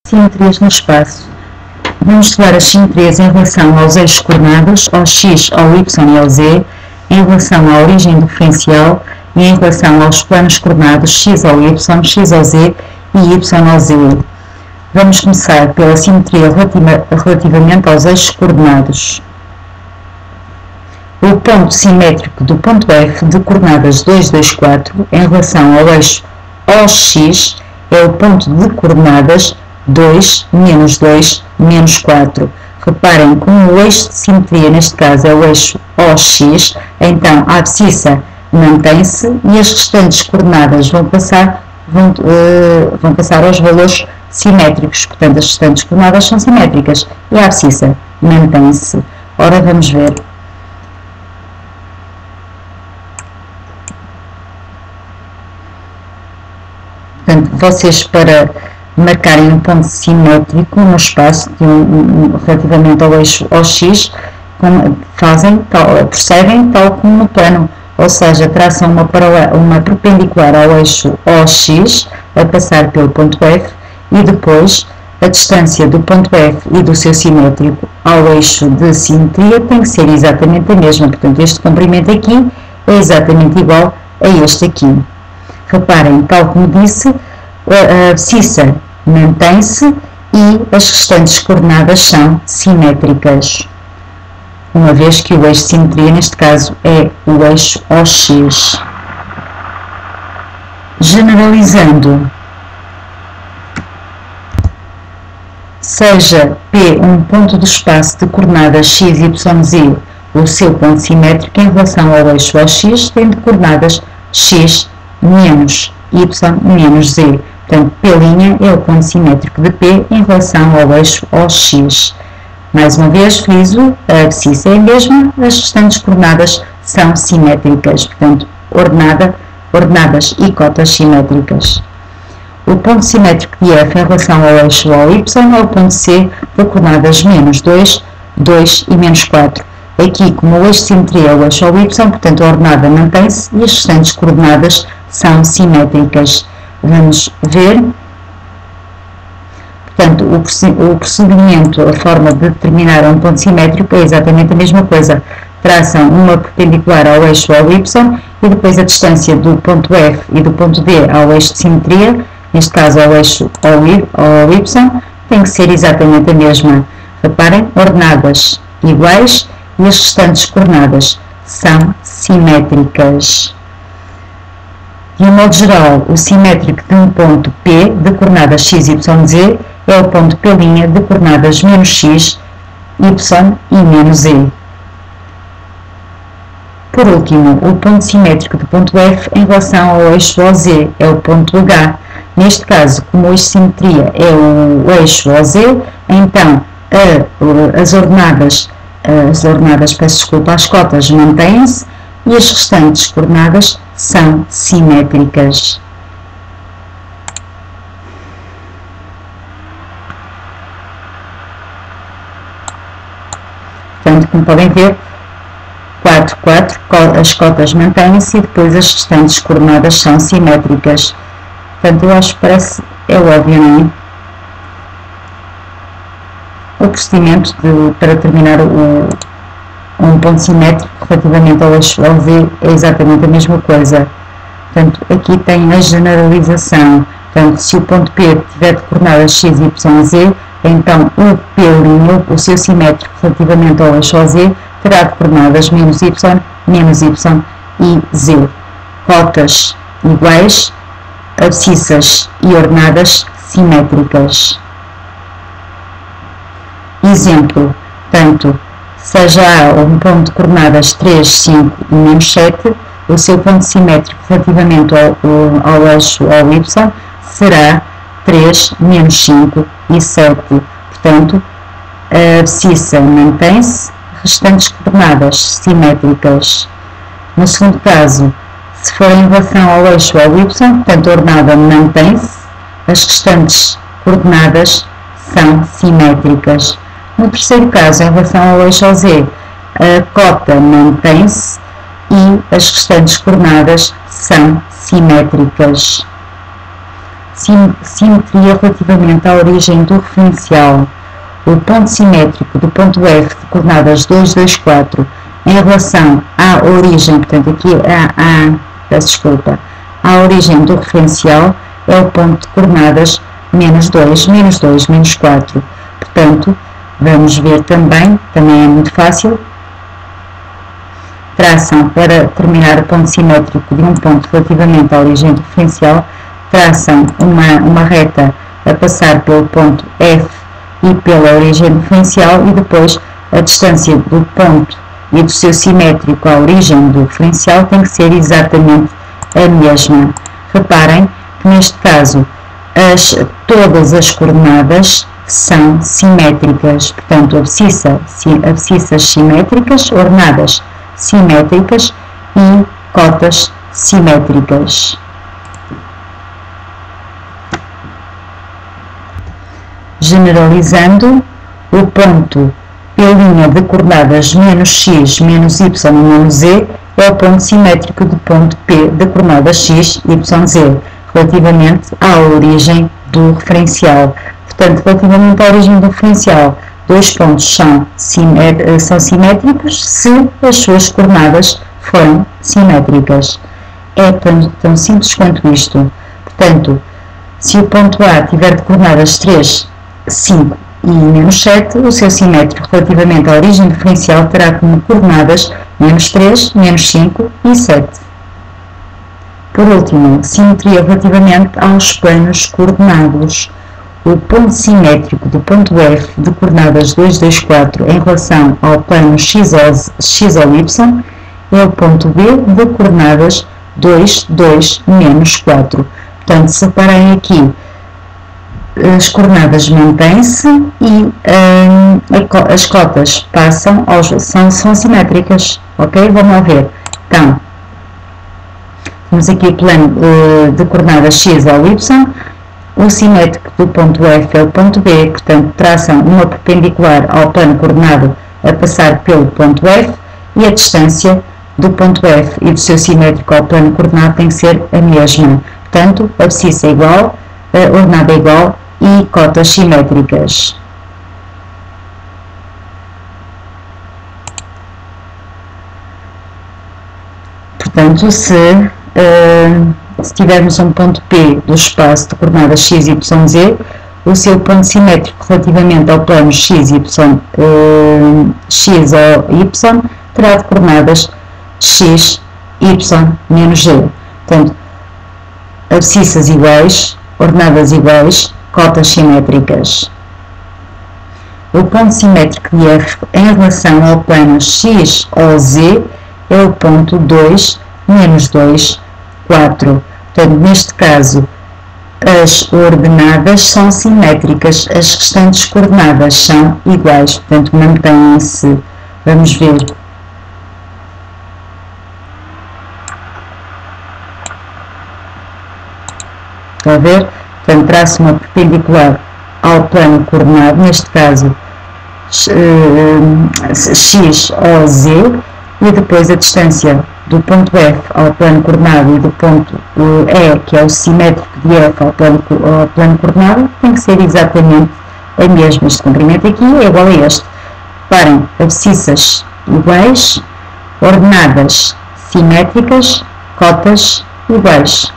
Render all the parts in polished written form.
Simetrias no espaço. Vamos estudar as simetrias em relação aos eixos coordenados, ao x, ao y e ao z, em relação à origem diferencial e em relação aos planos coordenados x ao y, x ao z e y ao z. Vamos começar pela simetria relativamente aos eixos coordenados. O ponto simétrico do ponto F de coordenadas 2, 2, 4 em relação ao eixo OX é o ponto de coordenadas 2, menos 2, menos 4. Reparem, como o eixo de simetria neste caso é o eixo OX, então a abscissa mantém-se e as restantes coordenadas vão passar aos valores simétricos. Portanto, as restantes coordenadas são simétricas e a abscissa mantém-se. Ora, vamos ver. Portanto, vocês para marcarem um ponto simétrico no espaço relativamente ao eixo OX, prosseguem tal como no plano, ou seja, traçam uma perpendicular ao eixo OX a passar pelo ponto F e depois a distância do ponto F e do seu simétrico ao eixo de simetria tem que ser exatamente a mesma. Portanto, este comprimento aqui é exatamente igual a este aqui. Reparem, tal como disse, a abscissa mantém-se e as restantes coordenadas são simétricas, uma vez que o eixo de simetria, neste caso, é o eixo OX. Generalizando, seja P um ponto do espaço de coordenadas x, y, z, o seu ponto simétrico em relação ao eixo OX tem de coordenadas x menos y menos z. Portanto, P' é o ponto simétrico de P em relação ao eixo OX. Mais uma vez, friso, a abscissa é a mesma, as restantes coordenadas são simétricas, portanto, ordenadas e cotas simétricas. O ponto simétrico de F em relação ao eixo OY é o ponto C de coordenadas menos 2, 2 e menos 4. Aqui, como o eixo de simetria é o eixo OY, portanto, a ordenada mantém-se e as restantes coordenadas são simétricas. Vamos ver. Portanto, o procedimento, a forma de determinar um ponto simétrico é exatamente a mesma coisa. Traçam uma perpendicular ao eixo OY e depois a distância do ponto F e do ponto D ao eixo de simetria, neste caso ao eixo OY, tem que ser exatamente a mesma. Reparem, ordenadas iguais e as restantes coordenadas são simétricas. De um modo geral, o simétrico de um ponto P de coordenadas x, y, z é o ponto P' de coordenadas menos x, y e menos z. Por último, o ponto simétrico do ponto F em relação ao eixo OZ é o ponto H. Neste caso, como o eixo de simetria é o eixo OZ, então as cotas mantêm-se e as restantes coordenadas são simétricas. Portanto, como podem ver, 4, 4, as cotas mantêm-se e depois as restantes coordenadas são simétricas. Portanto, eu acho que é óbvio, não é? O procedimento para determinar um ponto simétrico relativamente ao eixo LV é exatamente a mesma coisa. Portanto, aqui tem a generalização. Portanto, se o ponto P tiver de coordenadas x, y, z, então o P', o seu simétrico relativamente ao eixo OZ, terá de coordenadas menos y e z. Cotas iguais, abscissas e ordenadas simétricas. Exemplo, portanto, seja A um ponto de coordenadas 3, 5 e menos 7, o seu ponto simétrico relativamente ao eixo OY será 3, menos 5 e 7. Portanto, a abscissa mantém-se, restantes coordenadas simétricas. No segundo caso, se for em relação ao eixo OY, portanto, a ordenada mantém-se, as restantes coordenadas são simétricas. No terceiro caso, em relação ao eixo OZ, a cota mantém-se e as restantes coordenadas são simétricas. simetria relativamente à origem do referencial. O ponto simétrico do ponto F de coordenadas 2, 2, 4 em relação à origem, portanto aqui peço desculpa, à origem do referencial é o ponto de coordenadas menos 2, menos 2, menos 4. Portanto, vamos ver também é muito fácil. Traçam, para determinar o ponto simétrico de um ponto relativamente à origem do referencial, traçam uma reta a passar pelo ponto F e pela origem do referencial e depois a distância do ponto e do seu simétrico à origem do referencial tem que ser exatamente a mesma. Reparem que neste caso todas as coordenadas são simétricas, portanto abscissas simétricas, ordenadas simétricas e cotas simétricas. Generalizando, o ponto P' de coordenadas menos x, menos y e menos z é o ponto simétrico do ponto P de coordenadas x, y, z, relativamente à origem do referencial. Portanto, relativamente à origem do referencial, dois pontos são simétricos se as suas coordenadas forem simétricas. É tão simples quanto isto. Portanto, se o ponto A tiver de coordenadas 3, 5 e menos 7, o seu simétrico relativamente à origem do referencial terá como coordenadas menos 3, menos 5 e 7. Por último, simetria relativamente aos planos coordenados. O ponto simétrico do ponto F de coordenadas 2, 2, 4 em relação ao plano x ou y é o ponto B de coordenadas 2, 2, menos 4. Portanto, se reparem aqui, as coordenadas mantêm-se e as cotas passam são simétricas, ok? Vamos lá ver. Então, temos aqui o plano de coordenadas x ou y, o simétrico do ponto F é o ponto B, portanto, traçam uma perpendicular ao plano coordenado a passar pelo ponto F e a distância do ponto F e do seu simétrico ao plano coordenado tem que ser a mesma. Portanto, a abscissa é igual, a ordenada é igual e cotas simétricas. Portanto, se tivermos um ponto P do espaço de coordenadas x, y, z, o seu ponto simétrico relativamente ao plano x, y, x ou y terá de coordenadas x, y, menos z. Portanto, abscissas iguais, ordenadas iguais, cotas simétricas. O ponto simétrico de F em relação ao plano x ou z é o ponto 2, menos 2, 4. Portanto, neste caso, as ordenadas são simétricas, as restantes coordenadas são iguais, portanto, mantêm-se. Vamos ver. Está a ver? Portanto, traço uma perpendicular ao plano coordenado, neste caso x ou z, e depois a distância do ponto F ao plano coordenado e do ponto E, que é o simétrico de F ao plano coordenado, tem que ser exatamente a mesma. Este comprimento aqui é igual a este. Reparem, abscissas iguais, ordenadas simétricas, cotas iguais.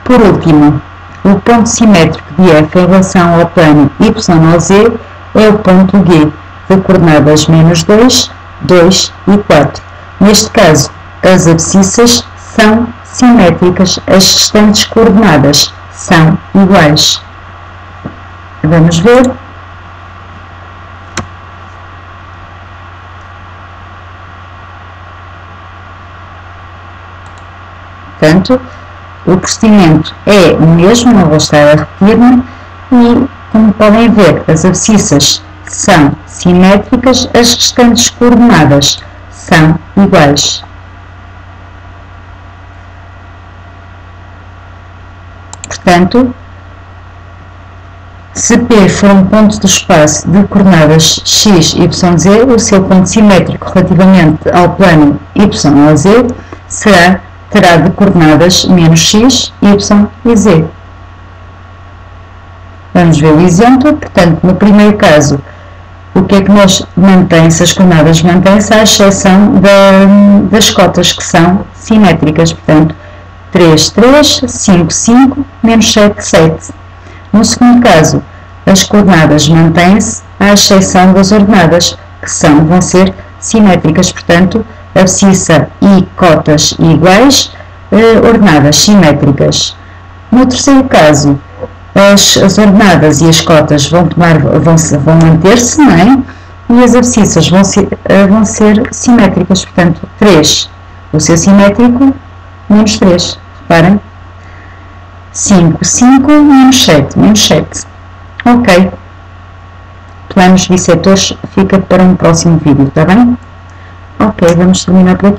Por último, o ponto simétrico de F em relação ao plano y ou z é o ponto G, de coordenadas menos 2, 2 e 4. Neste caso, as abscissas são simétricas, as restantes coordenadas são iguais. Vamos ver. Portanto, o procedimento é o mesmo, não vou estar a repetir-me, e, como podem ver, as abscissas são simétricas, as restantes coordenadas são iguais. Portanto, Se P for um ponto do espaço de coordenadas x, y, z, o seu ponto simétrico relativamente ao plano y ou z terá de coordenadas menos x, y e z. Vamos ver o exemplo. Portanto, no primeiro caso, o que é que nós mantém-se? As coordenadas mantêm-se à exceção das cotas que são simétricas. Portanto, 3, 3, 5, 5, menos 7, 7. No segundo caso, as coordenadas mantêm-se à exceção das ordenadas, que vão ser simétricas. Portanto, abscissa e cotas iguais, ordenadas simétricas. No terceiro caso, as ordenadas e as cotas vão manter-se, não é? E as abscissas vão ser simétricas. Portanto, 3, o seu simétrico, menos 3. Reparem. 5, 5, menos 7, menos 7. Ok. Planos bissetores fica para um próximo vídeo, está bem? Ok, vamos terminar por aqui.